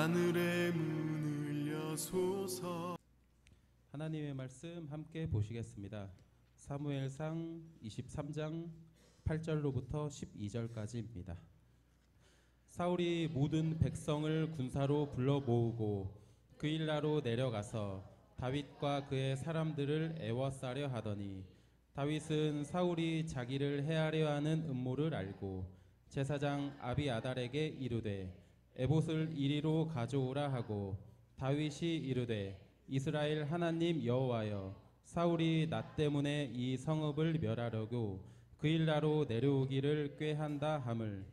하늘의 문을 여소서. 하나님의 말씀 함께 보시겠습니다. 사무엘상 23장 8절로부터 12절까지입니다. 사울이 모든 백성을 군사로 불러 모으고 그일라로 내려가서 다윗과 그의 사람들을 애워싸려 하더니 다윗은 사울이 자기를 해하려 하는 음모를 알고 제사장 아비아달에게 이르되 에봇을 이리로 가져오라 하고 다윗이 이르되 이스라엘 하나님 여호와여 사울이 나 때문에 이 성읍을 멸하려고 그일라로 내려오기를 꾀한다 함을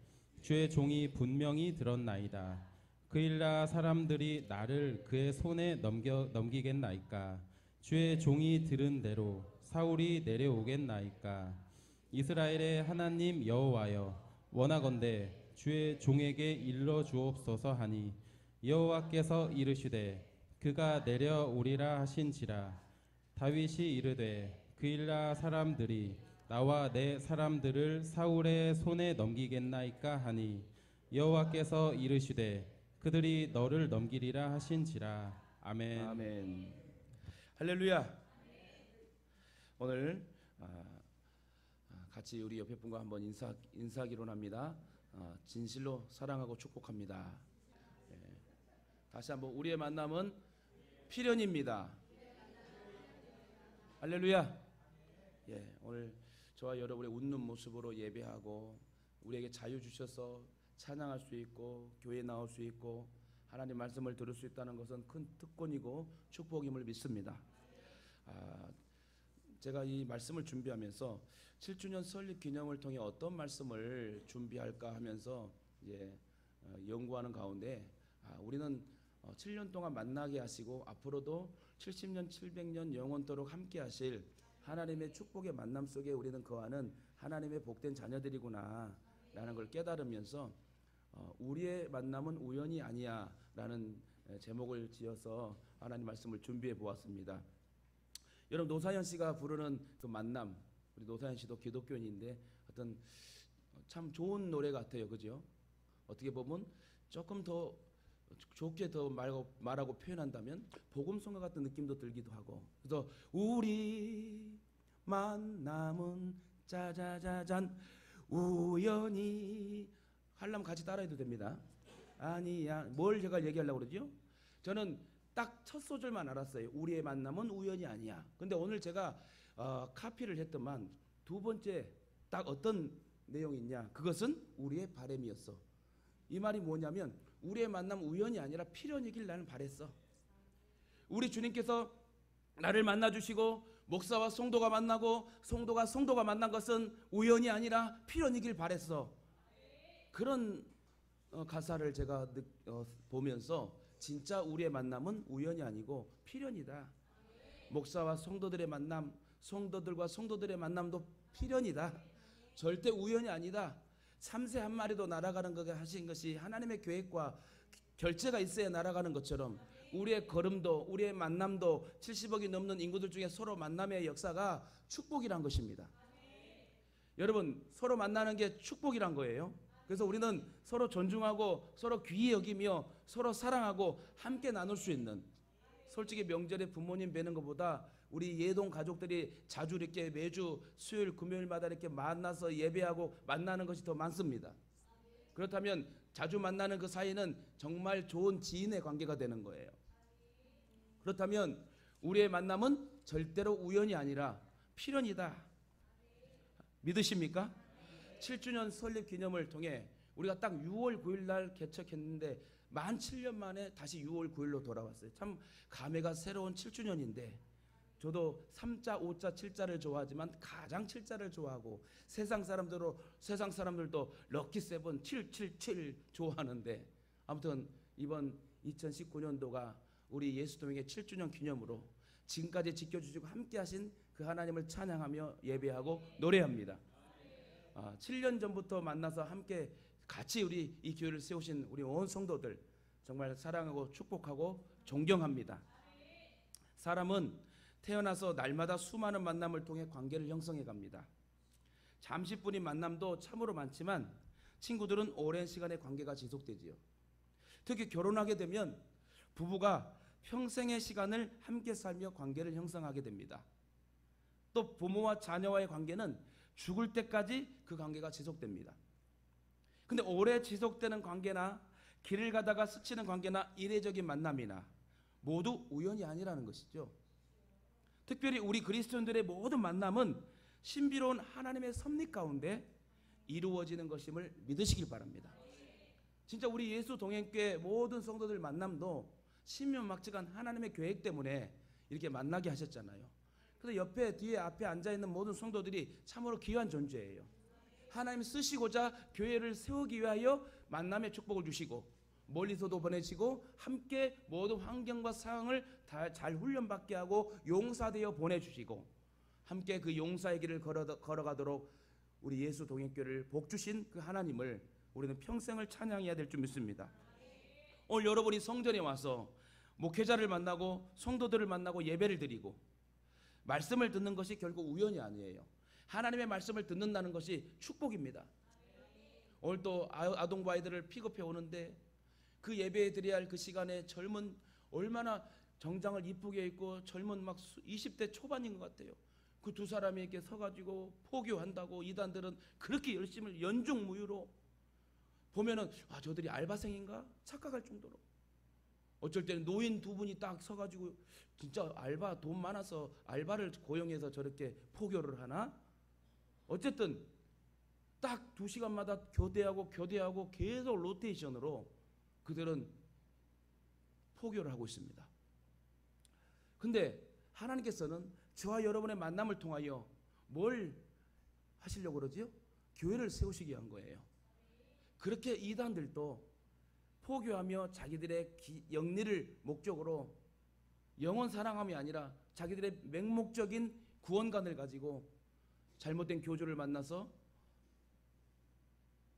주의 종이 분명히 들었나이다. 그일라 사람들이 나를 그의 손에 넘기겠나이까? 주의 종이 들은 대로 사울이 내려오겠나이까? 이스라엘의 하나님 여호와여 원하건대 주의 종에게 일러 주옵소서 하니 여호와께서 이르시되 그가 내려오리라 하신지라. 다윗이 이르되 그일라 사람들이 나와 내 사람들을 사울의 손에 넘기겠나이까 하니 여호와께서 이르시되 그들이 너를 넘기리라 하신지라. 아멘. 아멘. 할렐루야. 오늘 같이 우리 옆에 분과 한번 인사하기로 합니다. 진실로 사랑하고 축복합니다. 다시 한번 우리의 만남은 필연입니다. 할렐루야. 오늘 저와 여러분의 웃는 모습으로 예배하고 우리에게 자유 주셔서 찬양할 수 있고 교회에 나올 수 있고 하나님 말씀을 들을 수 있다는 것은 큰 특권이고 축복임을 믿습니다. 제가 이 말씀을 준비하면서 7주년 설립 기념을 통해 어떤 말씀을 준비할까 하면서 연구하는 가운데 우리는 7년 동안 만나게 하시고 앞으로도 70년 700년 영원토록 함께 하실 하나님의 축복의 만남 속에 우리는 거하는 하나님의 복된 자녀들이구나 라는 걸 깨달으면서 우리의 만남은 우연이 아니야 라는 제목을 지어서 하나님 말씀을 준비해 보았습니다. 여러분 노사연 씨가 부르는 그 만남, 우리 노사연 씨도 기독교인인데 어떤 참 좋은 노래 같아요. 그죠? 어떻게 보면 조금 더 좋게 더 말하고 표현한다면 복음성과 같은 느낌도 들기도 하고, 그래서 우리 만남은 짜자자잔 우연히 하려면 같이 따라해도 됩니다. 아니야. 뭘 제가 얘기하려고 그러죠? 저는 딱 첫 소절만 알았어요. 우리의 만남은 우연이 아니야. 근데 오늘 제가 카피를 했더만 두 번째 딱 어떤 내용이 있냐, 그것은 우리의 바람이었어. 이 말이 뭐냐면 우리의 만남 우연이 아니라 필연이길 나는 바랬어. 우리 주님께서 나를 만나주시고 목사와 성도가 만나고 성도가 만난 것은 우연이 아니라 필연이길 바랬어. 그런 가사를 제가 보면서 진짜 우리의 만남은 우연이 아니고 필연이다. 목사와 성도들의 만남, 성도들과 성도들의 만남도 필연이다. 절대 우연이 아니다. 참새 한 마리도 날아가는 거 하신 것이 하나님의 계획과 결제가 있어야 날아가는 것처럼 우리의 걸음도 우리의 만남도 70억이 넘는 인구들 중에 서로 만남의 역사가 축복이란 것입니다. 여러분, 서로 만나는 게 축복이란 거예요. 그래서 우리는 서로 존중하고 서로 귀히 여기며 서로 사랑하고 함께 나눌 수 있는, 솔직히 명절에 부모님 뵈는 것보다 우리 예동 가족들이 자주 이렇게 매주 수요일 금요일마다 이렇게 만나서 예배하고 만나는 것이 더 많습니다. 그렇다면 자주 만나는 그 사이는 정말 좋은 지인의 관계가 되는 거예요. 그렇다면 우리의 만남은 절대로 우연이 아니라 필연이다. 믿으십니까? 7주년 설립 기념을 통해 우리가 딱 6월 9일 날 개척했는데 만 7년 만에 다시 6월 9일로 돌아왔어요. 참 감회가 새로운 7주년인데 저도 3자, 5자, 7자를 좋아하지만 가장 7자를 좋아하고 세상 사람들도 럭키 세븐 777 좋아하는데, 아무튼 이번 2019년도가 우리 예수도명의 7주년 기념으로 지금까지 지켜주시고 함께 하신 그 하나님을 찬양하며 예배하고 노래합니다. 7년 전부터 만나서 함께 같이 우리 이 교회를 세우신 우리 온 성도들 정말 사랑하고 축복하고 존경합니다. 사람은 태어나서 날마다 수많은 만남을 통해 관계를 형성해 갑니다. 잠시뿐인 만남도 참으로 많지만 친구들은 오랜 시간의 관계가 지속되지요. 특히 결혼하게 되면 부부가 평생의 시간을 함께 살며 관계를 형성하게 됩니다. 또 부모와 자녀와의 관계는 죽을 때까지 그 관계가 지속됩니다. 근데 오래 지속되는 관계나 길을 가다가 스치는 관계나 이례적인 만남이나 모두 우연이 아니라는 것이죠. 특별히 우리 그리스도인들의 모든 만남은 신비로운 하나님의 섭리 가운데 이루어지는 것임을 믿으시길 바랍니다. 진짜 우리 예수 동행교회 모든 성도들 만남도 신묘막측한 하나님의 계획 때문에 이렇게 만나게 하셨잖아요. 그래서 옆에 뒤에 앞에 앉아있는 모든 성도들이 참으로 귀한 존재예요. 하나님 쓰시고자 교회를 세우기 위하여 만남의 축복을 주시고 멀리서도 보내시고 함께 모든 환경과 상황을 다 잘 훈련받게 하고 용사되어 보내주시고 함께 그 용사의 길을 걸어가도록 우리 예수 동행교회를 복주신 그 하나님을 우리는 평생을 찬양해야 될 줄 믿습니다. 오늘 여러분이 성전에 와서 목회자를 만나고 성도들을 만나고 예배를 드리고 말씀을 듣는 것이 결국 우연이 아니에요. 하나님의 말씀을 듣는다는 것이 축복입니다. 오늘 또 아동부 아이들을 픽업해 오는데 그 예배 드려야 할 그 시간에 젊은 얼마나 정장을 이쁘게 입고 젊은 막 20대 초반인 것 같아요. 그 두 사람이 이렇게 서가지고 포교한다고 이단들은 그렇게 열심히 연중무휴로 보면은 저들이 알바생인가 착각할 정도로 어쩔 때는 노인 두 분이 딱 서가지고 진짜 알바 돈 많아서 알바를 고용해서 저렇게 포교를 하나? 어쨌든 딱 2시간마다 교대하고 계속 로테이션으로 그들은 포교를 하고 있습니다. 근데 하나님께서는 저와 여러분의 만남을 통하여 뭘 하시려고 그러지요? 교회를 세우시기 위한 거예요. 그렇게 이단들도 포교하며 자기들의 영리를 목적으로 영혼 사랑함이 아니라 자기들의 맹목적인 구원관을 가지고 잘못된 교주를 만나서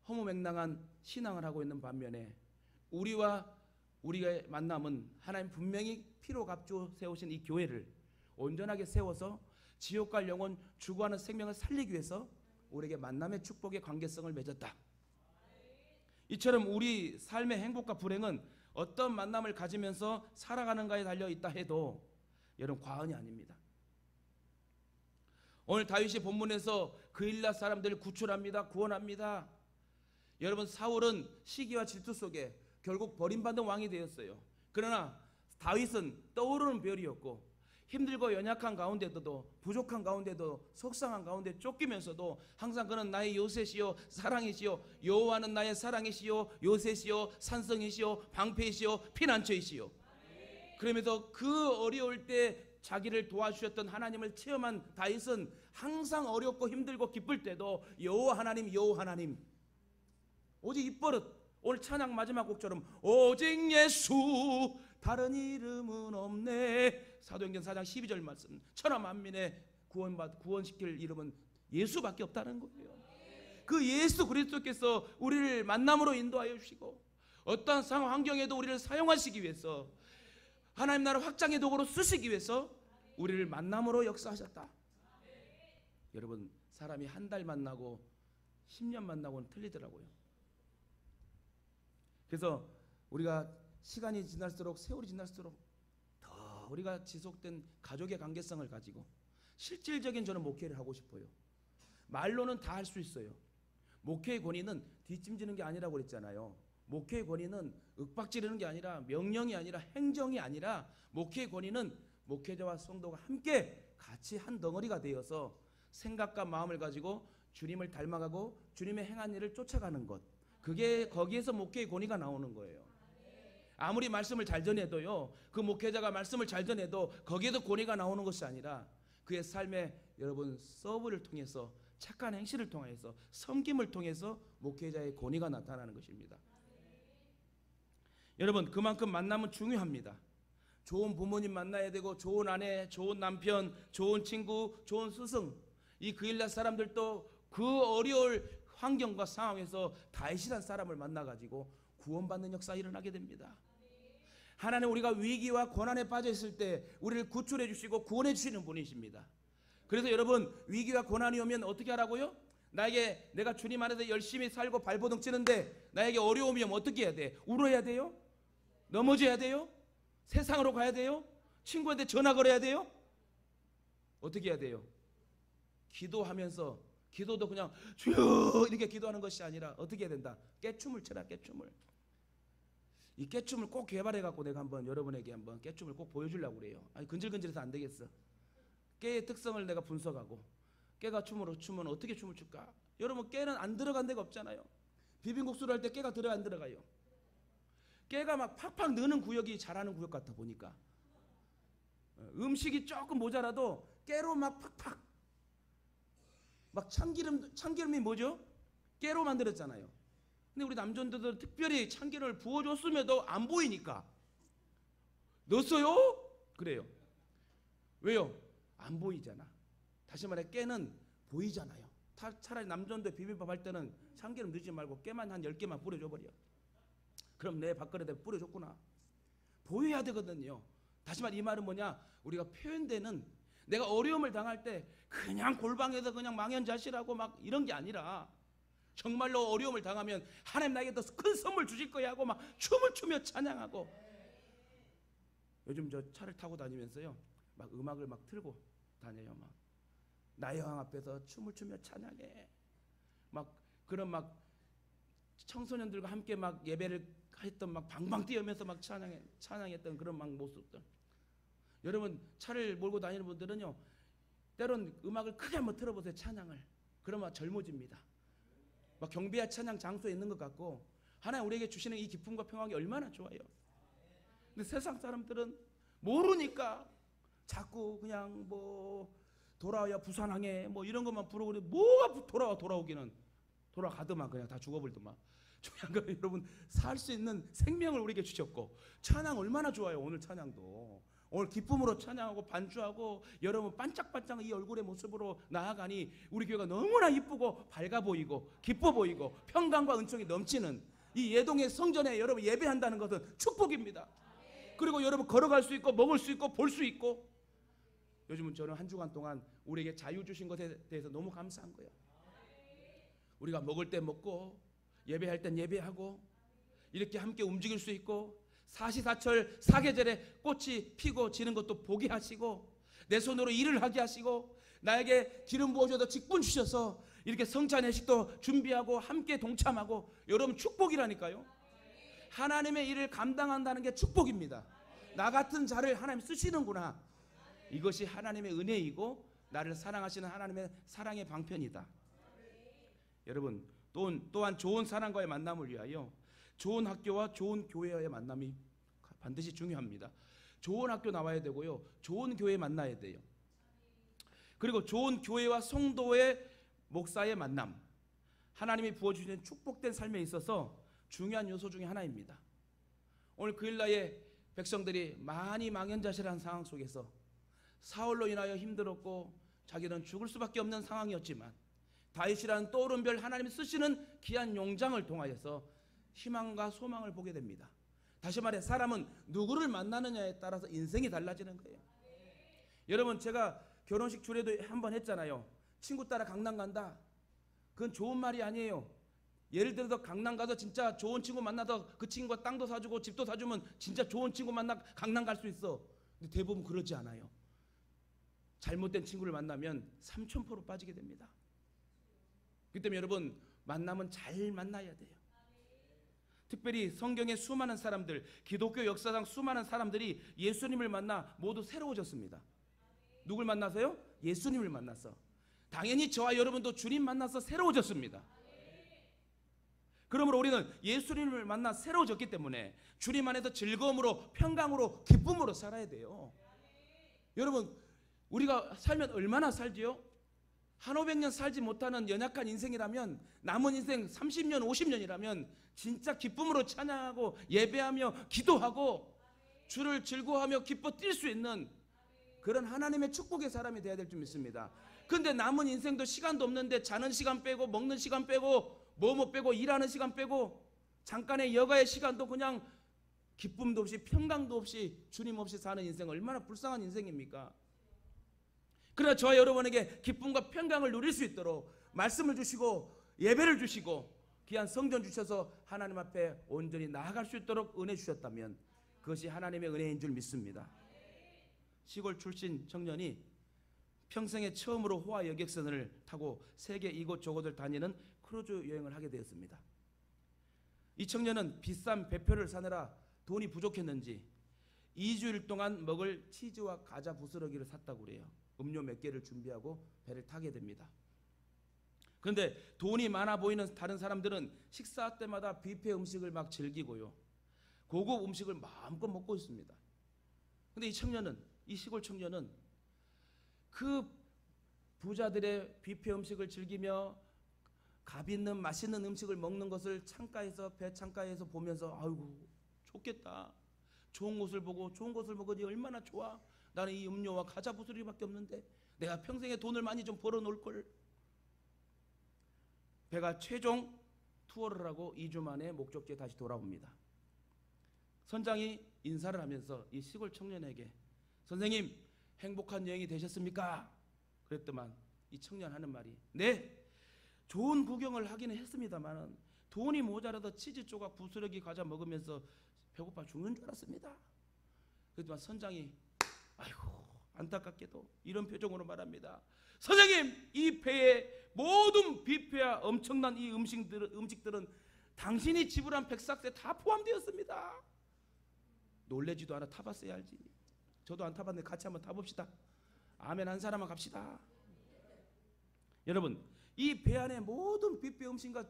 허무맹랑한 신앙을 하고 있는 반면에 우리의 만남은 하나님 분명히 피로 값주어 세우신 이 교회를 온전하게 세워서 지옥 갈 영혼 죽어가는 생명을 살리기 위해서 우리에게 만남의 축복의 관계성을 맺었다. 이처럼 우리 삶의 행복과 불행은 어떤 만남을 가지면서 살아가는가에 달려 있다 해도 여러분 과언이 아닙니다. 오늘 다윗이 본문에서 그일라 사람들을 구출합니다. 구원합니다. 여러분 사울은 시기와 질투 속에 결국 버림받은 왕이 되었어요. 그러나 다윗은 떠오르는 별이었고 힘들고 연약한 가운데도 부족한 가운데도 속상한 가운데 쫓기면서도 항상 그는 나의 요새시요 사랑이시요 여호와는 나의 사랑이시요 요새시요 산성이시요 방패이시요 피난처이시요. 그러면서 그 어려울 때 자기를 도와주셨던 하나님을 체험한 다윗은 항상 어렵고 힘들고 기쁠 때도 여호와 하나님 오직 입버릇 오늘 찬양 마지막 곡처럼 오직 예수 다른 이름은 없네. 사도행전 4장 12절 말씀 천하 만민의 구원시킬 이름은 예수밖에 없다는 거예요. 그 예수 그리스도께서 우리를 만남으로 인도하여 주시고 어떠한 상황 환경에도 우리를 사용하시기 위해서 하나님 나라 확장의 도구로 쓰시기 위해서 우리를 만남으로 역사하셨다. 여러분 사람이 한 달 만나고 10년 만나고는 틀리더라고요. 그래서 우리가 시간이 지날수록 세월이 지날수록 더 우리가 지속된 가족의 관계성을 가지고 실질적인 저는 목회를 하고 싶어요. 말로는 다 할 수 있어요. 목회의 권위는 뒷짐지는 게 아니라고 그랬잖아요. 목회의 권위는 윽박지르는 게 아니라 명령이 아니라 행정이 아니라 목회의 권위는 목회자와 성도가 함께 같이 한 덩어리가 되어서 생각과 마음을 가지고 주님을 닮아가고 주님의 행한 일을 쫓아가는 것. 그게 거기에서 목회의 권위가 나오는 거예요. 아무리 말씀을 잘 전해도요, 그 목회자가 말씀을 잘 전해도 거기에도 권위가 나오는 것이 아니라 그의 삶에 여러분 서브를 통해서 착한 행실을 통해서 섬김을 통해서 목회자의 권위가 나타나는 것입니다. 여러분 그만큼 만남은 중요합니다. 좋은 부모님 만나야 되고 좋은 아내, 좋은 남편, 좋은 친구, 좋은 스승. 이 그일라 사람들도 그 어려울 환경과 상황에서 다윗이라는 사람을 만나가지고 구원받는 역사가 일어나게 됩니다. 하나님 우리가 위기와 고난에 빠져 있을 때 우리를 구출해 주시고 구원해 주시는 분이십니다. 그래서 여러분 위기와 고난이 오면 어떻게 하라고요? 내가 주님 안에서 열심히 살고 발버둥 치는데 나에게 어려움이 오면 어떻게 해야 돼? 울어야 돼요? 넘어져야 돼요? 세상으로 가야 돼요? 친구한테 전화 걸어야 돼요? 어떻게 해야 돼요? 기도하면서, 기도도 그냥 주여 이렇게 기도하는 것이 아니라 어떻게 해야 된다? 깨춤을 춰라. 깨춤을. 이 깨춤을 꼭 개발해 갖고 내가 한번 여러분에게 한번 깨춤을 꼭 보여주려고 그래요. 아니 근질근질해서 안 되겠어. 깨의 특성을 내가 분석하고, 깨가 춤으로 추면 어떻게 춤을 출까? 여러분, 깨는 안 들어간 데가 없잖아요. 비빔국수를 할 때 깨가 들어야 안 들어가요? 깨가 막 팍팍 느는 구역이 잘하는 구역 같아 보니까. 음식이 조금 모자라도 깨로 막 팍팍, 막 참기름이 뭐죠? 깨로 만들었잖아요. 근데 우리 남존들은 특별히 참기름을 부어줬음에도 안 보이니까 넣었어요? 그래요. 왜요? 안 보이잖아. 다시 말해 깨는 보이잖아요. 차라리 남존들 비빔밥 할 때는 참기름 넣지 말고 깨만 한 10개만 뿌려줘 버려. 그럼 내 밥그릇에 뿌려줬구나. 보여야 되거든요. 다시 말해 이 말은 뭐냐? 우리가 표현되는, 내가 어려움을 당할 때 그냥 골방에서 그냥 망연자실하고 막 이런 게 아니라 정말로 어려움을 당하면 하나님 나에게 더 큰 선물 주실 거야 하고 막 춤을 추며 찬양하고. 요즘 저 차를 타고 다니면서요, 막 음악을 막 틀고 다녀요. 막 나의 왕 앞에서 춤을 추며 찬양해. 막 그런 막 청소년들과 함께 막 예배를 했던, 막 방방 뛰면서 막 찬양했던 그런 막 모습들. 여러분 차를 몰고 다니는 분들은요, 때론 음악을 크게 한번 틀어보세요. 찬양을. 그러면 젊어집니다. 막 경배와 찬양 장소에 있는 것 같고, 하나님 우리에게 주시는 이 기쁨과 평강이 얼마나 좋아요. 근데 세상 사람들은 모르니까 자꾸 그냥 뭐 돌아와야 부산항해 뭐 이런 것만 부르고, 뭐가 돌아오기는 돌아가더만 그냥 다 죽어버리더만. 중요한 건 여러분, 살 수 있는 생명을 우리에게 주셨고, 찬양 얼마나 좋아요. 오늘 찬양도 오늘 기쁨으로 찬양하고 반주하고 여러분 반짝반짝 이 얼굴의 모습으로 나아가니 우리 교회가 너무나 이쁘고 밝아 보이고 기뻐 보이고 평강과 은총이 넘치는 이 예동의 성전에 여러분 예배한다는 것은 축복입니다. 그리고 여러분 걸어갈 수 있고 먹을 수 있고 볼 수 있고. 요즘은 저는 한 주간 동안 우리에게 자유 주신 것에 대해서 너무 감사한 거예요. 우리가 먹을 때 먹고 예배할 땐 예배하고 이렇게 함께 움직일 수 있고, 사시사철 사계절에 꽃이 피고 지는 것도 보게 하시고, 내 손으로 일을 하게 하시고, 나에게 기름 부어줘서 직분 주셔서 이렇게 성찬회식도 준비하고 함께 동참하고. 여러분 축복이라니까요. 하나님의 일을 감당한다는 게 축복입니다. 나 같은 자를 하나님 쓰시는구나. 이것이 하나님의 은혜이고 나를 사랑하시는 하나님의 사랑의 방편이다. 여러분 또한 좋은 사람과의 만남을 위하여 좋은 학교와 좋은 교회와의 만남이 반드시 중요합니다. 좋은 학교 나와야 되고요, 좋은 교회 만나야 돼요. 그리고 좋은 교회와 성도의 목사의 만남, 하나님이 부어주시는 축복된 삶에 있어서 중요한 요소 중에 하나입니다. 오늘 그일라의 백성들이 많이 망연자실한 상황 속에서 사울로 인하여 힘들었고 자기는 죽을 수밖에 없는 상황이었지만, 다윗이라는 떠오른 별 하나님이 쓰시는 귀한 용장을 통하여서 희망과 소망을 보게 됩니다. 다시 말해 사람은 누구를 만나느냐에 따라서 인생이 달라지는 거예요. 여러분 제가 결혼식 주례도 한번 했잖아요. 친구 따라 강남 간다. 그건 좋은 말이 아니에요. 예를 들어서 강남 가서 진짜 좋은 친구 만나서 그 친구가 땅도 사주고 집도 사주면 진짜 좋은 친구 만나 강남 갈 수 있어. 근데 대부분 그러지 않아요. 잘못된 친구를 만나면 삼천포로 빠지게 됩니다. 그렇기 때문에 여러분 만남은 잘 만나야 돼요. 특별히 성경의 수많은 사람들, 기독교 역사상 수많은 사람들이 예수님을 만나 모두 새로워졌습니다. 누굴 만나서요? 예수님을 만나서. 당연히 저와 여러분도 주님 만나서 새로워졌습니다. 그러므로 우리는 예수님을 만나 새로워졌기 때문에 주님 안에서 즐거움으로 평강으로 기쁨으로 살아야 돼요. 여러분 우리가 살면 얼마나 살지요? 한 500년 살지 못하는 연약한 인생이라면, 남은 인생 30년 50년이라면 진짜 기쁨으로 찬양하고 예배하며 기도하고 주를 즐거워하며 기뻐 뛸 수 있는 그런 하나님의 축복의 사람이 되어야 될 줄 믿습니다. 근데 남은 인생도 시간도 없는데 자는 시간 빼고 먹는 시간 빼고 뭐 빼고 일하는 시간 빼고 잠깐의 여가의 시간도 그냥 기쁨도 없이 평강도 없이 주님 없이 사는 인생, 얼마나 불쌍한 인생입니까? 그러나 저와 여러분에게 기쁨과 평강을 누릴 수 있도록 말씀을 주시고 예배를 주시고 귀한 성전 주셔서 하나님 앞에 온전히 나아갈 수 있도록 은혜 주셨다면 그것이 하나님의 은혜인 줄 믿습니다. 시골 출신 청년이 평생에 처음으로 호화 여객선을 타고 세계 이곳저곳을 다니는 크루즈 여행을 하게 되었습니다. 이 청년은 비싼 배표를 사느라 돈이 부족했는지 2주일 동안 먹을 치즈와 과자 부스러기를 샀다고 그래요. 음료 몇 개를 준비하고 배를 타게 됩니다. 그런데 돈이 많아 보이는 다른 사람들은 식사 때마다 뷔페 음식을 막 즐기고요. 고급 음식을 마음껏 먹고 있습니다. 그런데 이 시골 청년은 그 부자들의 뷔페 음식을 즐기며 값 있는 맛있는 음식을 먹는 것을 배 창가에서 보면서 아이고 좋겠다. 좋은 곳을 보고 좋은 것을 먹으니 얼마나 좋아. 나는 이 음료와 과자 부스러기밖에 없는데 내가 평생에 돈을 많이 좀 벌어 놓을 걸. 배가 최종 투어를 하고 2주 만에 목적지에 다시 돌아옵니다. 선장이 인사를 하면서 이 시골 청년에게 선생님 행복한 여행이 되셨습니까? 그랬더만 이 청년 하는 말이 네 좋은 구경을 하기는 했습니다만 돈이 모자라서 치즈 조각 부스러기 과자 먹으면서 배고파 죽는 줄 알았습니다. 그랬더만 선장이 아이고 안타깝게도 이런 표정으로 말합니다. 선생님 이 배의 모든 뷔페와 엄청난 이 음식들은 당신이 지불한 백삭스에 다 포함되었습니다. 놀래지도 않아 타봤어야 알지. 저도 안 타봤는데 같이 한번 타봅시다. 아멘 한 사람만 갑시다. 여러분 이 배 안에 모든 뷔페 음식과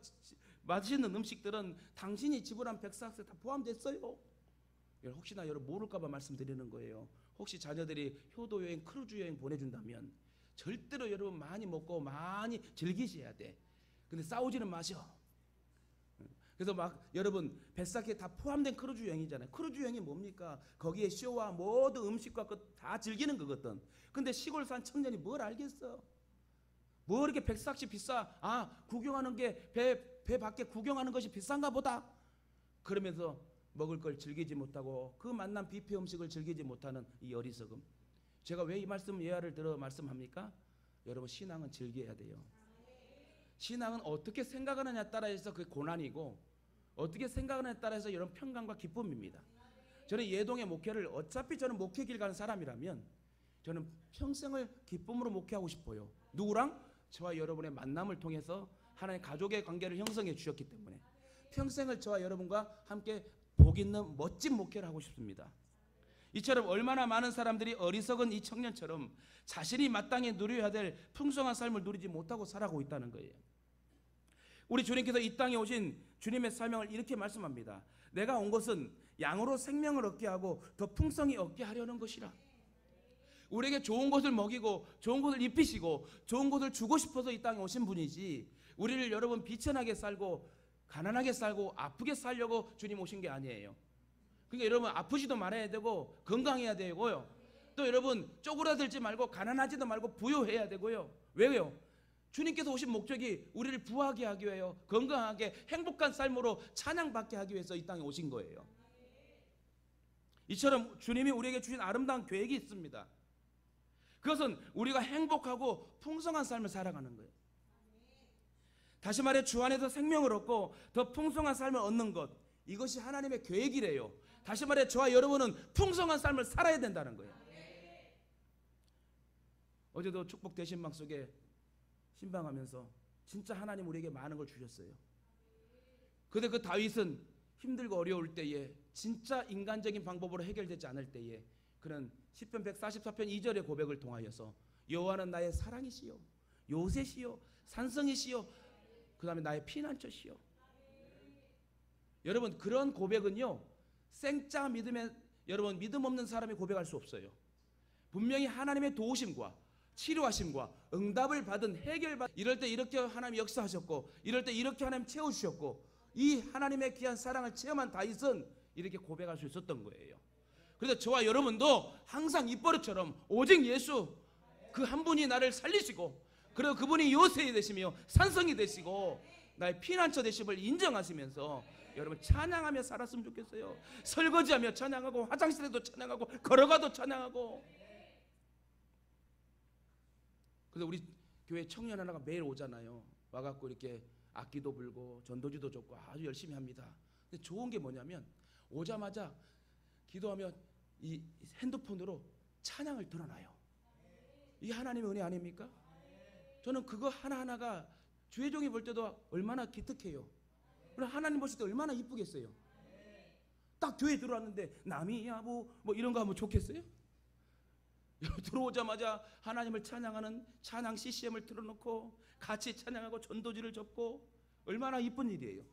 맛있는 음식들은 당신이 지불한 백삭스에 다 포함됐어요. 혹시나 여러분 모를까봐 말씀드리는 거예요. 혹시 자녀들이 효도여행 크루즈 여행 보내준다면 절대로 여러분 많이 먹고 많이 즐기셔야 돼. 근데 싸우지는 마셔. 그래서 막 여러분 뱃삭에 다 포함된 크루즈 여행이잖아요. 크루즈 여행이 뭡니까? 거기에 쇼와 모든 음식과 다 즐기는 거거든. 근데 시골 산 청년이 뭘 알겠어? 뭐 이렇게 백삭시 비싸? 구경하는 게 배 밖에 구경하는 것이 비싼가 보다. 그러면서 먹을 걸 즐기지 못하고 그 만난 뷔페 음식을 즐기지 못하는 이 어리석음. 제가 왜 이 말씀 예화를 들어 말씀합니까? 여러분 신앙은 즐겨야 돼요. 신앙은 어떻게 생각하느냐에 따라서 그 고난이고 어떻게 생각하느냐에 따라서 이런 평강과 기쁨입니다. 저는 예동의 목회를 어차피 저는 목회길 가는 사람이라면 저는 평생을 기쁨으로 목회하고 싶어요. 누구랑? 저와 여러분의 만남을 통해서 하나님 가족의 관계를 형성해 주셨기 때문에 평생을 저와 여러분과 함께 복 있는 멋진 목회를 하고 싶습니다. 이처럼 얼마나 많은 사람들이 어리석은 이 청년처럼 자신이 마땅히 누려야 될 풍성한 삶을 누리지 못하고 살아가고 있다는 거예요. 우리 주님께서 이 땅에 오신 주님의 사명을 이렇게 말씀합니다. 내가 온 것은 양으로 생명을 얻게 하고 더 풍성히 얻게 하려는 것이라. 우리에게 좋은 것을 먹이고 좋은 것을 입히시고 좋은 것을 주고 싶어서 이 땅에 오신 분이지 우리를 여러분 비천하게 살고 가난하게 살고 아프게 살려고 주님 오신 게 아니에요. 그러니까 여러분 아프지도 말아야 되고 건강해야 되고요. 또 여러분 쪼그라들지 말고 가난하지도 말고 부유해야 되고요. 왜요? 주님께서 오신 목적이 우리를 부하게 하기 위해요. 건강하게 행복한 삶으로 찬양받게 하기 위해서 이 땅에 오신 거예요. 이처럼 주님이 우리에게 주신 아름다운 계획이 있습니다. 그것은 우리가 행복하고 풍성한 삶을 살아가는 거예요. 다시 말해 주 안에서 생명을 얻고 더 풍성한 삶을 얻는 것, 이것이 하나님의 계획이래요. 다시 말해 저와 여러분은 풍성한 삶을 살아야 된다는 거예요. 어제도 축복 대신방 속에 신방하면서 진짜 하나님 우리에게 많은 걸 주셨어요. 그런데 그 다윗은 힘들고 어려울 때에 진짜 인간적인 방법으로 해결되지 않을 때에 그는 시편 144편 2절의 고백을 통하여서 여호와는 나의 사랑이시요 요새시요 산성이시요 그 다음에 나의 피난처시요. 여러분 그런 고백은요 생짜 믿음에 여러분 믿음 없는 사람이 고백할 수 없어요. 분명히 하나님의 도우심과 치료하심과 응답을 받은 해결받은 이럴 때 이렇게 하나님 역사하셨고 이럴 때 이렇게 하나님 채워주셨고 이 하나님의 귀한 사랑을 체험한 다윗은 이렇게 고백할 수 있었던 거예요. 그래서 저와 여러분도 항상 입버릇처럼 오직 예수 그 한 분이 나를 살리시고 그리고 그분이 요새이 되시며 산성이 되시고 나의 피난처 되심을 인정하시면서 여러분 찬양하며 살았으면 좋겠어요. 설거지하며 찬양하고 화장실에도 찬양하고 걸어가도 찬양하고. 그래서 우리 교회 청년 하나가 매일 오잖아요. 와갖고 이렇게 악기도 불고 전도지도 줬고 아주 열심히 합니다. 근데 좋은 게 뭐냐면 오자마자 기도하면 이 핸드폰으로 찬양을 들어놔요. 이게 하나님의 은혜 아닙니까? 저는 그거 하나하나가 주의 종이 볼 때도 얼마나 기특해요. 그럼 하나님 보실 때 얼마나 이쁘겠어요. 딱 교회 들어왔는데 남이야 뭐 이런 거 하면 좋겠어요? 들어오자마자 하나님을 찬양하는 찬양 CCM을 틀어놓고 같이 찬양하고 전도지를 접고 얼마나 이쁜 일이에요.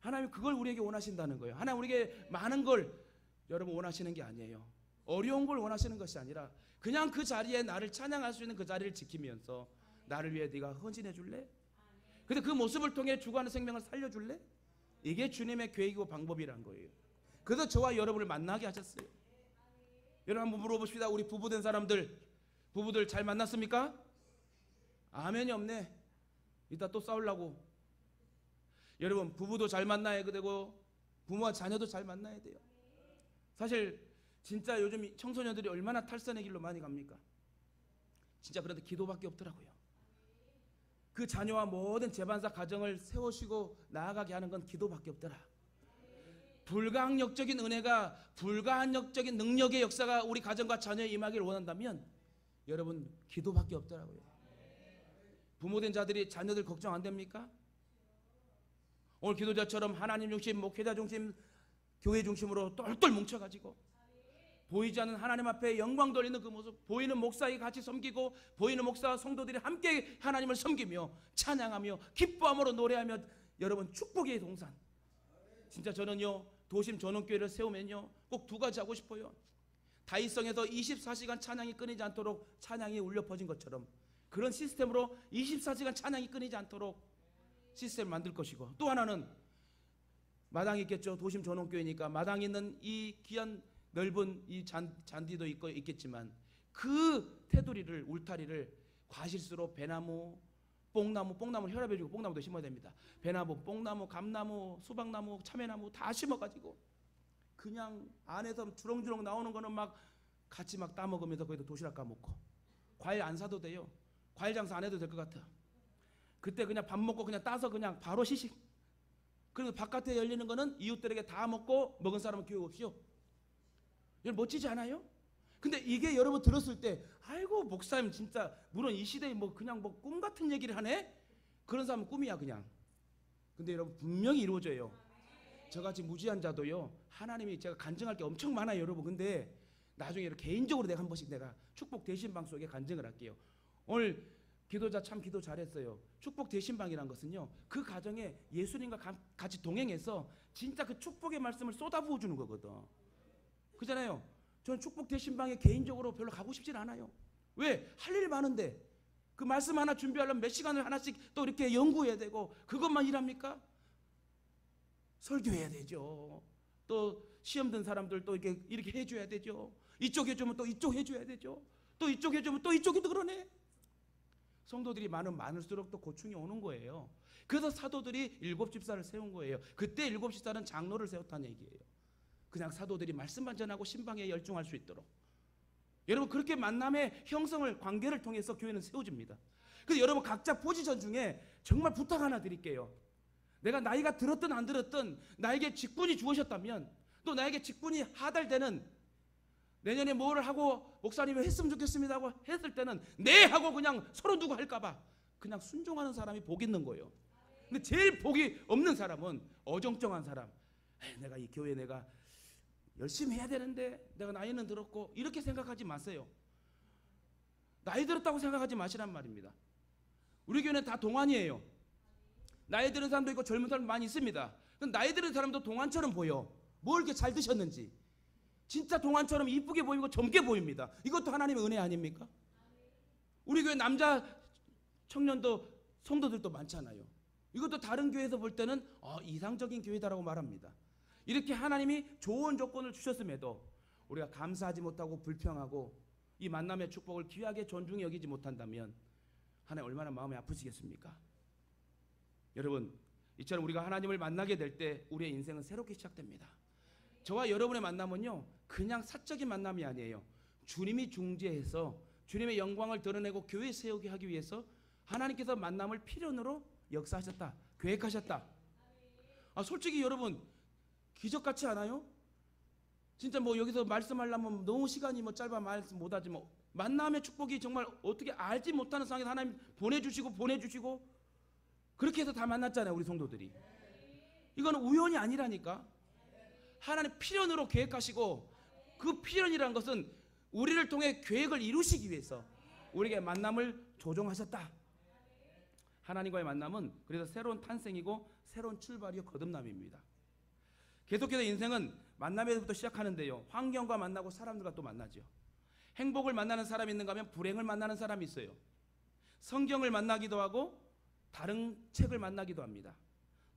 하나님 그걸 우리에게 원하신다는 거예요. 하나님 우리에게 많은 걸 여러분 원하시는 게 아니에요. 어려운 걸 원하시는 것이 아니라 그냥 그 자리에 나를 찬양할 수 있는 그 자리를 지키면서 나를 위해 네가 헌신해 줄래? 근데 그 모습을 통해 죽어가는 생명을 살려줄래? 이게 주님의 계획이고 방법이란 거예요. 그래서 저와 여러분을 만나게 하셨어요. 여러분 한번 물어봅시다. 우리 부부된 사람들, 부부들 잘 만났습니까? 아멘이 없네. 이따 또 싸우려고. 여러분 부부도 잘 만나야 되고 부모와 자녀도 잘 만나야 돼요. 사실 진짜 요즘 청소년들이 얼마나 탈선의 길로 많이 갑니까? 진짜 그런데 기도밖에 없더라고요. 그 자녀와 모든 재반사 가정을 세우시고 나아가게 하는 건 기도밖에 없더라. 불가항력적인 은혜가, 불가항력적인 능력의 역사가 우리 가정과 자녀에 임하기를 원한다면 여러분 기도밖에 없더라고요. 부모된 자들이 자녀들 걱정 안 됩니까? 오늘 기도자처럼 하나님 중심, 목회자 중심, 교회 중심으로 똘똘 뭉쳐가지고 보이지 않는 하나님 앞에 영광 돌리는 그 모습, 보이는 목사에게 같이 섬기고 보이는 목사와 성도들이 함께 하나님을 섬기며 찬양하며 기뻐함으로 노래하며 여러분 축복의 동산. 진짜 저는요 도심 전원교회를 세우면요 꼭 두 가지 하고 싶어요. 다윗성에서 24시간 찬양이 끊이지 않도록 찬양이 울려 퍼진 것처럼 그런 시스템으로 24시간 찬양이 끊이지 않도록 시스템을 만들 것이고, 또 하나는 마당이 있겠죠. 도심 전원교회니까 마당에 있는 이 귀한 넓은 이 잔디도 있겠지만 그 테두리를, 울타리를 과실수로 배나무, 뽕나무 혈압해주고 뽕나무도 심어야 됩니다. 배나무, 뽕나무, 감나무, 수박나무, 참외나무 다 심어가지고 그냥 안에서 주렁주렁 나오는 거는 막 같이 막 따먹으면서 거기다 도시락 까먹고, 과일 안 사도 돼요. 과일 장사 안 해도 될 것 같아. 그때 그냥 밥 먹고 그냥 따서 그냥 바로 시식. 그리고 바깥에 열리는 거는 이웃들에게 다 먹고 먹은 사람은 교육 없이요. 여러분 멋지지 않아요? 근데 이게 여러분 들었을 때 아이고 목사님 진짜 물론 이 시대에 뭐 그냥 뭐 꿈 같은 얘기를 하네? 그런 사람은 꿈이야 그냥. 근데 여러분 분명히 이루어져요. 저같이 무지한 자도요 하나님이, 제가 간증할 게 엄청 많아요 여러분. 근데 나중에 이렇게 개인적으로 내가 한 번씩 내가 축복 대신방 속에 간증을 할게요. 오늘 기도자 참 기도 잘했어요. 축복 대신방이란 것은요 그 가정에 예수님과 같이 동행해서 진짜 그 축복의 말씀을 쏟아부어 주는 거거든. 그잖아요. 저는 축복 대신방에 개인적으로 별로 가고 싶진 않아요. 왜? 할 일이 많은데 그 말씀 하나 준비하려면 몇 시간을 하나씩 또 이렇게 연구해야 되고 그것만 일합니까? 설교해야 되죠. 또 시험 든 사람들 또 이렇게 해줘야 되죠. 이쪽 해주면 또 이쪽 해줘야 되죠. 또 이쪽 해주면 또 이쪽이 또 그러네. 성도들이 많을수록 또 고충이 오는 거예요. 그래서 사도들이 7집사를 세운 거예요. 그때 7집사는 장로를 세웠다는 얘기예요. 그냥 사도들이 말씀만 전하고 신방에 열중할 수 있도록. 여러분 그렇게 만남의 형성을, 관계를 통해서 교회는 세워집니다. 그래서 여러분 각자 포지션 중에 정말 부탁 하나 드릴게요. 내가 나이가 들었든 안 들었든 나에게 직분이 주어졌다면, 또 나에게 직분이 하달되는, 내년에 뭐를 하고 목사님이 했으면 좋겠습니다 하고 했을 때는 네 하고 그냥 서로 누구 할까봐 그냥 순종하는 사람이 복 있는 거예요. 근데 제일 복이 없는 사람은 어정쩡한 사람. 내가 이 교회 내가 열심히 해야 되는데 내가 나이는 들었고 이렇게 생각하지 마세요. 나이 들었다고 생각하지 마시란 말입니다. 우리 교회는 다 동안이에요. 나이 들은 사람도 있고 젊은 사람 많이 있습니다. 나이 들은 사람도 동안처럼 보여. 뭘 이렇게 잘 드셨는지. 진짜 동안처럼 이쁘게 보이고 젊게 보입니다. 이것도 하나님의 은혜 아닙니까? 우리 교회 남자 청년도 성도들도 많잖아요. 이것도 다른 교회에서 볼 때는 이상적인 교회다라고 말합니다. 이렇게 하나님이 좋은 조건을 주셨음에도 우리가 감사하지 못하고 불평하고 이 만남의 축복을 귀하게 존중히 여기지 못한다면 하나님 얼마나 마음이 아프시겠습니까? 여러분 이처럼 우리가 하나님을 만나게 될 때 우리의 인생은 새롭게 시작됩니다. 저와 여러분의 만남은요 그냥 사적인 만남이 아니에요. 주님이 중재해서 주님의 영광을 드러내고 교회 세우게 하기 위해서 하나님께서 만남을 필연으로 역사하셨다, 계획하셨다. 솔직히 여러분 기적 같지 않아요? 진짜 뭐 여기서 말씀하려면 너무 시간이 뭐 짧아 말씀 못하지 뭐 만남의 축복이 정말 어떻게 알지 못하는 상황에서 하나님 보내주시고 그렇게 해서 다 만났잖아요, 우리 성도들이. 이거는 우연이 아니라니까. 하나님 필연으로 계획하시고 그 필연이라는 것은 우리를 통해 계획을 이루시기 위해서 우리에게 만남을 조종하셨다. 하나님과의 만남은 그래서 새로운 탄생이고 새로운 출발이요 거듭남입니다. 계속해서 인생은 만남에서부터 시작하는데요, 환경과 만나고 사람들과 또 만나죠. 행복을 만나는 사람이 있는가 하면 불행을 만나는 사람이 있어요. 성경을 만나기도 하고 다른 책을 만나기도 합니다.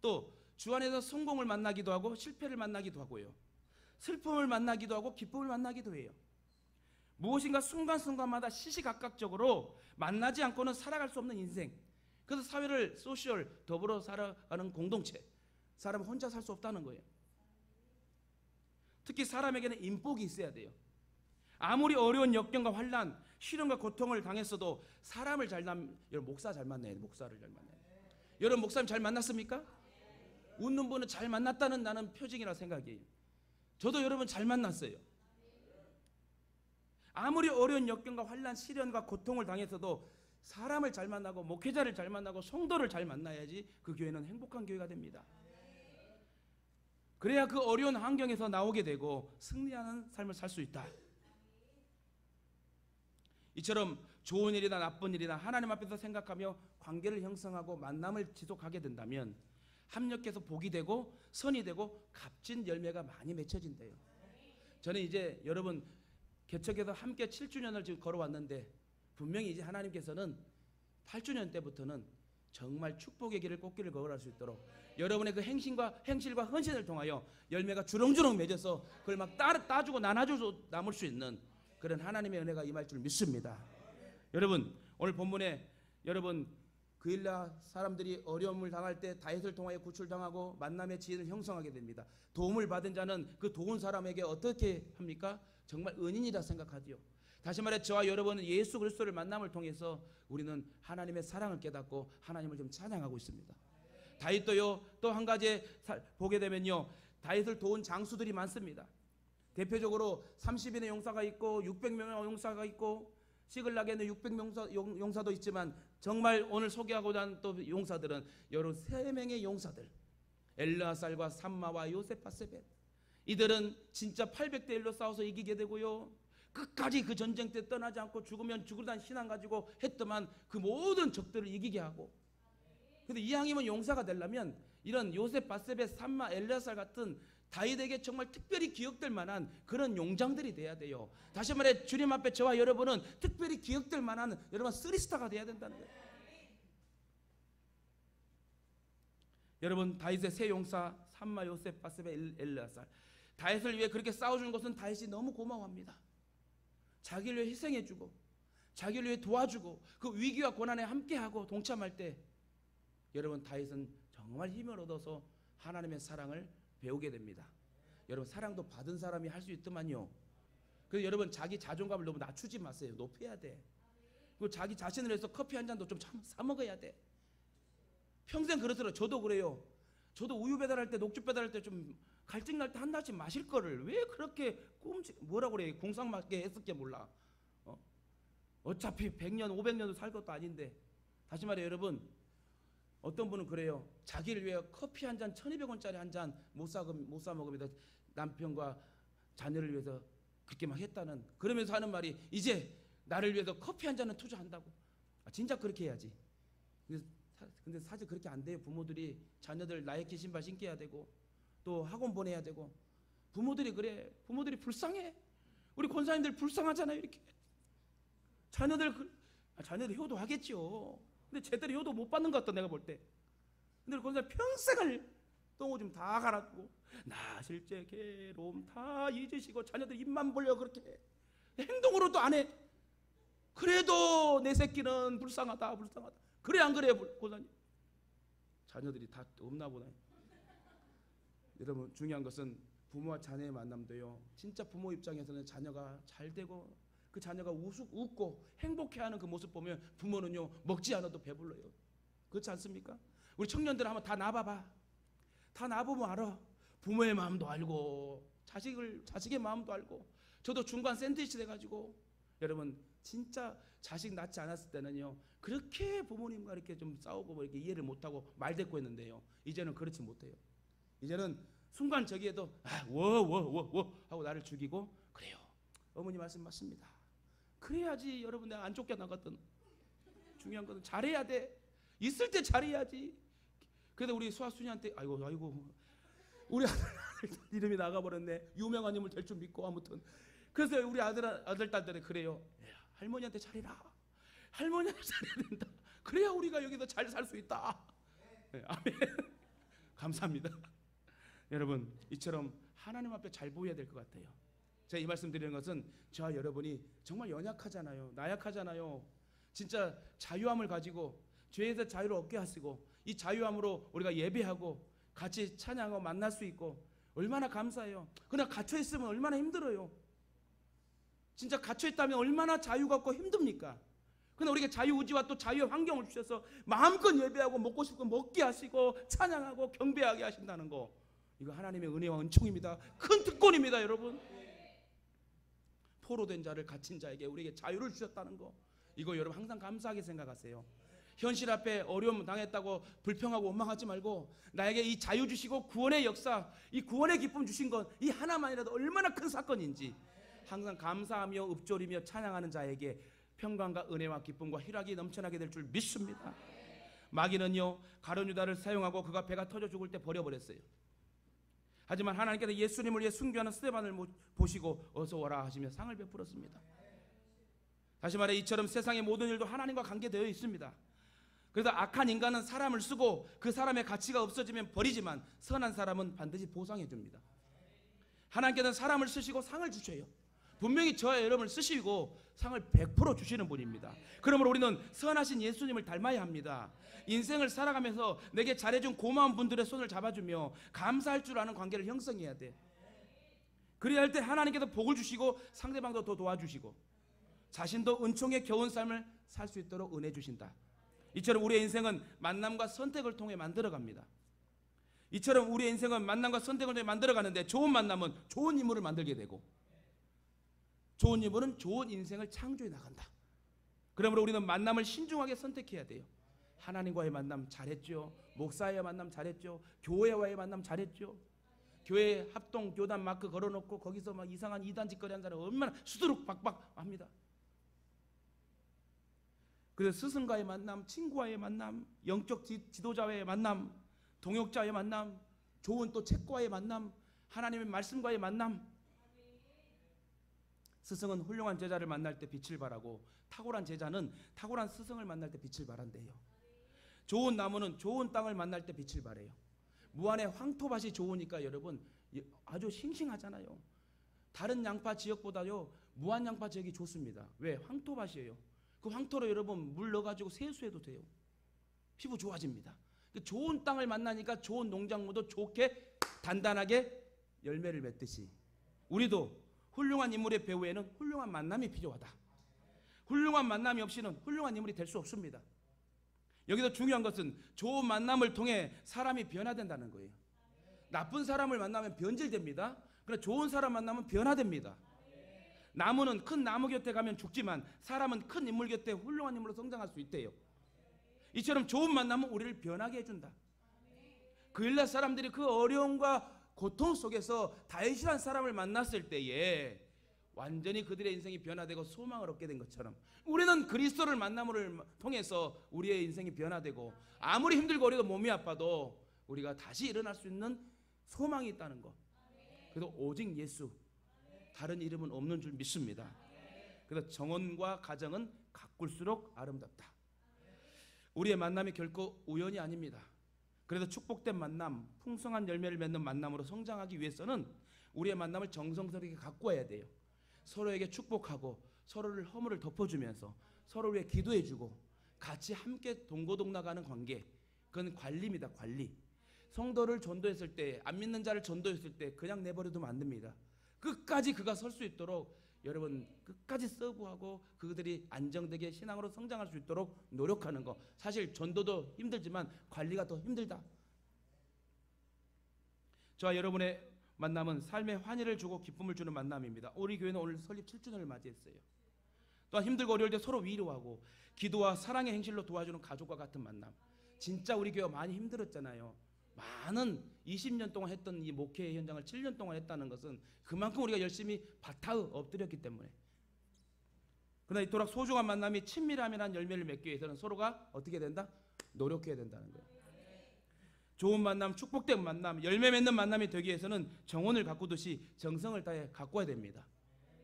또 주 안에서 성공을 만나기도 하고 실패를 만나기도 하고요, 슬픔을 만나기도 하고 기쁨을 만나기도 해요. 무엇인가 순간순간마다 시시각각적으로 만나지 않고는 살아갈 수 없는 인생. 그래서 사회를 소셜 더불어 살아가는 공동체, 사람은 혼자 살 수 없다는 거예요. 특히 사람에게는 인복이 있어야 돼요. 아무리 어려운 역경과 환난, 시련과 고통을 당했어도 사람을 잘 여러분 목사 잘 만나야 돼요. 목사를 잘 만나야 돼요. 여러분 목사님 잘 만났습니까? 웃는 분은 잘 만났다는 나는 표징이라 생각해요. 저도 여러분 잘 만났어요. 아무리 어려운 역경과 환난, 시련과 고통을 당했어도 사람을 잘 만나고 목회자를 잘 만나고 성도를 잘 만나야지 그 교회는 행복한 교회가 됩니다. 그래야 그 어려운 환경에서 나오게 되고 승리하는 삶을 살 수 있다. 이처럼 좋은 일이나 나쁜 일이나 하나님 앞에서 생각하며 관계를 형성하고 만남을 지속하게 된다면 합력해서 복이 되고 선이 되고 값진 열매가 많이 맺혀진대요. 저는 이제 여러분 개척해서 함께 7주년을 지금 걸어왔는데 분명히 이제 하나님께서는 8주년 때부터는 정말 축복의 길을 꽃길을 걸어갈 수 있도록 여러분의 그 행실과 헌신을 통하여 열매가 주렁주렁 맺어서 그걸 막 따주고 나눠줘서 남을 수 있는 그런 하나님의 은혜가 임할 줄 믿습니다. 여러분 오늘 본문에 여러분 그일라 사람들이 어려움을 당할 때 다윗을 통하여 구출당하고 만남의 지혜를 형성하게 됩니다. 도움을 받은 자는 그 도운 사람에게 어떻게 합니까? 정말 은인이라 생각하지요. 다시 말해 저와 여러분은 예수 그리스도를 만남을 통해서 우리는 하나님의 사랑을 깨닫고 하나님을 좀 찬양하고 있습니다. 다윗도요, 또 한 가지 보게 되면요, 다윗을 도운 장수들이 많습니다. 대표적으로 30인의 용사가 있고 600명의 용사가 있고 시글락에는 600명 용사도 있지만 정말 오늘 소개하고자 하는 또 용사들은 여러 3명의 용사들, 엘르아살과 삼마와 요세파세벳. 이들은 진짜 800대 1로 싸워서 이기게 되고요, 끝까지 그 전쟁 때 떠나지 않고 죽으면 죽으라는 신앙 가지고 했더만 그 모든 적들을 이기게 하고. 근데 이왕이면 용사가 되려면 이런 요셉바세벳, 삼마, 엘르아살 같은 다윗에게 정말 특별히 기억될 만한 그런 용장들이 돼야 돼요. 다시 말해 주님 앞에 저와 여러분은 특별히 기억될 만한 여러분 3스타가 돼야 된다는 거예요. 여러분 다윗의 세 용사 삼마, 요셉, 바세벳, 엘르아살, 다윗을 위해 그렇게 싸워준 것은 다윗이 너무 고마워합니다. 자기를 위해 희생해주고 자기를 위해 도와주고 그 위기와 고난에 함께하고 동참할 때 여러분 다윗은 정말 힘을 얻어서 하나님의 사랑을 배우게 됩니다. 여러분 사랑도 받은 사람이 할 수 있더만요. 그래서 여러분 자기 자존감을 너무 낮추지 마세요. 높여야 돼. 그리고 자기 자신을 위해서 커피 한 잔도 좀 사 먹어야 돼. 평생 그러더라고요. 저도 그래요. 저도 우유 배달할 때 녹주 배달할 때 좀 갈증 날 때 한 잔씩 마실 거를 왜 그렇게 뭐라고 그래, 공상 맞게 했을게 몰라. 어차피 100년 500년도 살 것도 아닌데. 다시 말해 여러분, 어떤 분은 그래요. 자기를 위해 커피 한 잔 1200원짜리 한 잔 못 사 먹으면서 남편과 자녀를 위해서 그렇게 막 했다는, 그러면서 하는 말이 이제 나를 위해서 커피 한 잔은 투자한다고. 진짜 그렇게 해야지. 근데 사실 그렇게 안 돼요. 부모들이 자녀들 나이키 신발 신게 해야 되고 또 학원 보내야 되고. 부모들이 그래. 부모들이 불쌍해. 우리 권사님들 불쌍하잖아요. 이렇게 자녀들 효도하겠죠. 근데 제대로 효도 못 받는 것 같다 내가 볼 때. 근데 우리 권사님 평생을 똥오줌 다 갈아주고 나 실제 괴로움 다 잊으시고 자녀들 입만 벌려 그렇게 해. 행동으로도 안 해. 그래도 내 새끼는 불쌍하다. 그래 안 그래요 권사님? 자녀들이 다 없나 보다. 여러분 중요한 것은 부모와 자녀의 만남도요, 진짜 부모 입장에서는 자녀가 잘 되고 그 자녀가 웃고 행복해하는 그 모습 보면 부모는요 먹지 않아도 배불러요. 그렇지 않습니까? 우리 청년들 한번 다 나봐봐. 다 나보면 알아. 부모의 마음도 알고 자식의 마음도 알고, 저도 중간 샌드위치 돼가지고, 여러분 진짜 자식 낳지 않았을 때는요 그렇게 부모님과 이렇게 좀 싸우고 뭐 이렇게 이해를 못하고 말대꾸 했는데요, 이제는 그렇지 못해요. 이제는 순간 저기에도 워워워 하고 나를 죽이고, 그래요, 어머니 말씀 맞습니다. 그래야지 여러분, 내가 안 쫓겨나거든. 중요한 것은 잘해야 돼. 있을 때 잘해야지. 그래도 우리 수아순이한테 아이고 우리 아들 이름이 나가버렸네. 유명한 인물 될 줄 믿고. 아무튼 그래서 우리 아들 딸들이 그래요. 할머니한테 잘해라. 할머니한테 잘해야 된다. 그래야 우리가 여기서 잘 살 수 있다. 네, 아멘. 감사합니다. 여러분 이처럼 하나님 앞에 잘 보여야 될 것 같아요. 제가 이 말씀 드리는 것은 저와 여러분이 정말 연약하잖아요. 나약하잖아요. 진짜 자유함을 가지고 죄에서 자유를 얻게 하시고, 이 자유함으로 우리가 예배하고 같이 찬양하고 만날 수 있고 얼마나 감사해요. 그러나 갇혀 있으면 얼마나 힘들어요. 진짜 갇혀 있다면 얼마나 자유가 없고 힘듭니까? 그러나 우리가 자유의지와 또 자유의 환경을 주셔서 마음껏 예배하고 먹고 싶고 먹게 하시고 찬양하고 경배하게 하신다는 거, 이거 하나님의 은혜와 은총입니다. 큰 특권입니다. 여러분, 포로된 자를 갇힌 자에게 우리에게 자유를 주셨다는 거, 이거 여러분 항상 감사하게 생각하세요. 현실 앞에 어려움 당했다고 불평하고 원망하지 말고, 나에게 이 자유 주시고 구원의 역사, 이 구원의 기쁨 주신 것, 이 하나만이라도 얼마나 큰 사건인지 항상 감사하며 읊조리며 찬양하는 자에게 평강과 은혜와 기쁨과 희락이 넘쳐나게 될 줄 믿습니다. 마귀는요 가룟 유다를 사용하고 그가 배가 터져 죽을 때 버려버렸어요. 하지만 하나님께서 예수님을 위해 순교하는 스데반을 보시고 어서 오라 하시며 상을 베풀었습니다. 다시 말해 이처럼 세상의 모든 일도 하나님과 관계되어 있습니다. 그래서 악한 인간은 사람을 쓰고 그 사람의 가치가 없어지면 버리지만 선한 사람은 반드시 보상해 줍니다. 하나님께서는 사람을 쓰시고 상을 주셔요. 분명히 저와 여러분을 쓰시고 상을 100% 주시는 분입니다. 그러므로 우리는 선하신 예수님을 닮아야 합니다. 인생을 살아가면서 내게 잘해준 고마운 분들의 손을 잡아주며 감사할 줄 아는 관계를 형성해야 돼. 그래야 할 때 하나님께서 복을 주시고 상대방도 더 도와주시고 자신도 은총의 겨운 삶을 살 수 있도록 은혜 주신다. 이처럼 우리의 인생은 만남과 선택을 통해 만들어갑니다. 이처럼 우리의 인생은 만남과 선택을 통해 만들어가는데, 좋은 만남은 좋은 인물을 만들게 되고 좋은 인물은 좋은 인생을 창조해 나간다. 그러므로 우리는 만남을 신중하게 선택해야 돼요. 하나님과의 만남 잘했죠. 목사와의 만남 잘했죠. 교회와의 만남 잘했죠. 교회 합동 교단 마크 걸어놓고 거기서 막 이상한 이단 짓거리 한 사람 얼마나 수두룩 박박 합니다. 그래서 스승과의 만남, 친구와의 만남, 영적 지도자와의 만남, 동역자와의 만남, 좋은 또 책과의 만남, 하나님의 말씀과의 만남. 스승은 훌륭한 제자를 만날 때 빛을 발하고 탁월한 제자는 탁월한 스승을 만날 때 빛을 발한대요. 좋은 나무는 좋은 땅을 만날 때 빛을 발해요. 무안의 황토밭이 좋으니까 여러분 아주 싱싱하잖아요. 다른 양파 지역보다요 무안 양파 지역이 좋습니다. 왜? 황토밭이에요. 그 황토로 여러분 물 넣어가지고 세수해도 돼요. 피부 좋아집니다. 좋은 땅을 만나니까 좋은 농작물도 좋게 단단하게 열매를 맺듯이 우리도 훌륭한 인물의 배후에는 훌륭한 만남이 필요하다. 훌륭한 만남이 없이는 훌륭한 인물이 될 수 없습니다. 여기서 중요한 것은 좋은 만남을 통해 사람이 변화된다는 거예요. 나쁜 사람을 만나면 변질됩니다. 그러나 좋은 사람 만나면 변화됩니다. 나무는 큰 나무 곁에 가면 죽지만 사람은 큰 인물 곁에 훌륭한 인물로 성장할 수 있대요. 이처럼 좋은 만남은 우리를 변하게 해준다. 그 일날 사람들이 그 어려움과 고통 속에서 다윗이라는 사람을 만났을 때에 완전히 그들의 인생이 변화되고 소망을 얻게 된 것처럼 우리는 그리스도를 만남을 통해서 우리의 인생이 변화되고 아무리 힘들고 어려도 몸이 아파도 우리가 다시 일어날 수 있는 소망이 있다는 것. 그래서 오직 예수, 다른 이름은 없는 줄 믿습니다. 그래서 정원과 가정은 가꿀수록 아름답다. 우리의 만남이 결코 우연이 아닙니다. 그래서 축복된 만남, 풍성한 열매를 맺는 만남으로 성장하기 위해서는 우리의 만남을 정성스럽게 가꾸어야 돼요. 서로에게 축복하고 서로를 허물을 덮어주면서 서로를 위해 기도해주고 같이 함께 동고동락하는 관계, 그건 관리입니다. 관리. 성도를 전도했을 때, 안 믿는 자를 전도했을 때 그냥 내버려두면 안 됩니다. 끝까지 그가 설 수 있도록 여러분 끝까지 서브하고 그들이 안정되게 신앙으로 성장할 수 있도록 노력하는 거. 사실 전도도 힘들지만 관리가 더 힘들다. 저와 여러분의 만남은 삶의 환희를 주고 기쁨을 주는 만남입니다. 우리 교회는 오늘 설립 7주년을 맞이했어요. 또한 힘들고 어려울 때 서로 위로하고 기도와 사랑의 행실로 도와주는 가족과 같은 만남. 진짜 우리 교회가 많이 힘들었잖아요. 많은 20년 동안 했던 이 목회 현장을 7년 동안 했다는 것은 그만큼 우리가 열심히 바타에 엎드렸기 때문에. 그러나 이토록 소중한 만남이 친밀함이라는 열매를 맺기 위해서는 서로가 어떻게 된다? 노력해야 된다는 거예요. 좋은 만남, 축복된 만남, 열매 맺는 만남이 되기 위해서는 정원을 가꾸듯이 정성을 다해 가꿔야 됩니다.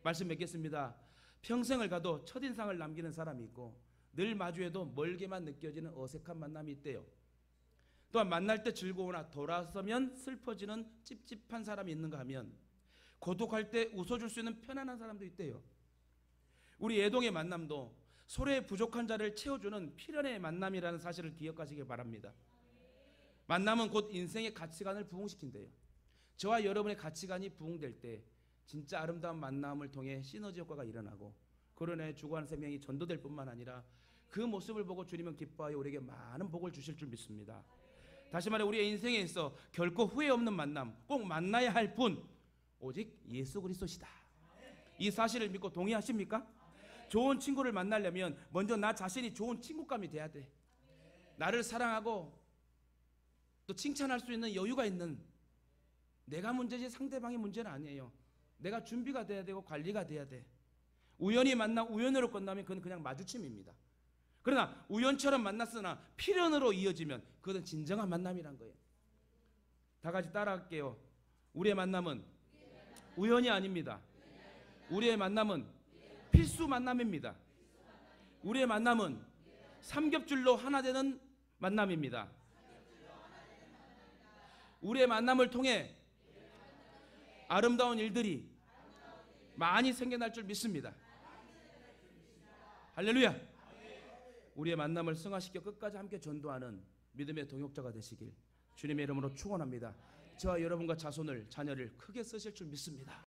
말씀 맺겠습니다. 평생을 가도 첫인상을 남기는 사람이 있고 늘 마주해도 멀게만 느껴지는 어색한 만남이 있대요. 또한 만날 때 즐거우나 돌아서면 슬퍼지는 찝찝한 사람이 있는가 하면 고독할 때 웃어줄 수 있는 편안한 사람도 있대요. 우리 애동의 만남도 서로의 부족한 자를 채워주는 필연의 만남이라는 사실을 기억하시길 바랍니다. 만남은 곧 인생의 가치관을 부흥시킨대요. 저와 여러분의 가치관이 부흥될 때 진짜 아름다운 만남을 통해 시너지 효과가 일어나고 그로 인해 죽어가는 생명이 전도될 뿐만 아니라 그 모습을 보고 주님은 기뻐하여 우리에게 많은 복을 주실 줄 믿습니다. 다시 말해 우리의 인생에 있어 결코 후회 없는 만남, 꼭 만나야 할 분 오직 예수 그리스도시다. 이 사실을 믿고 동의하십니까? 좋은 친구를 만나려면 먼저 나 자신이 좋은 친구감이 돼야 돼. 나를 사랑하고 또 칭찬할 수 있는 여유가 있는, 내가 문제지 상대방이 문제는 아니에요. 내가 준비가 돼야 되고 관리가 돼야 돼. 우연히 만나 우연으로 끝나면 그건 그냥 마주침입니다. 그러나 우연처럼 만났으나 필연으로 이어지면 그것은 진정한 만남이란 거예요. 다 같이 따라할게요. 우리의 만남은 우연이 아닙니다. 우리의 만남은 필수 만남입니다. 우리의 만남은 삼겹줄로 하나 되는 만남입니다. 우리의 만남을 통해 아름다운 일들이 많이 생겨날 줄 믿습니다. 할렐루야. 우리의 만남을 승화시켜 끝까지 함께 전도하는 믿음의 동역자가 되시길 주님의 이름으로 축원합니다. 저와 여러분과 자손을 자녀를 크게 쓰실 줄 믿습니다.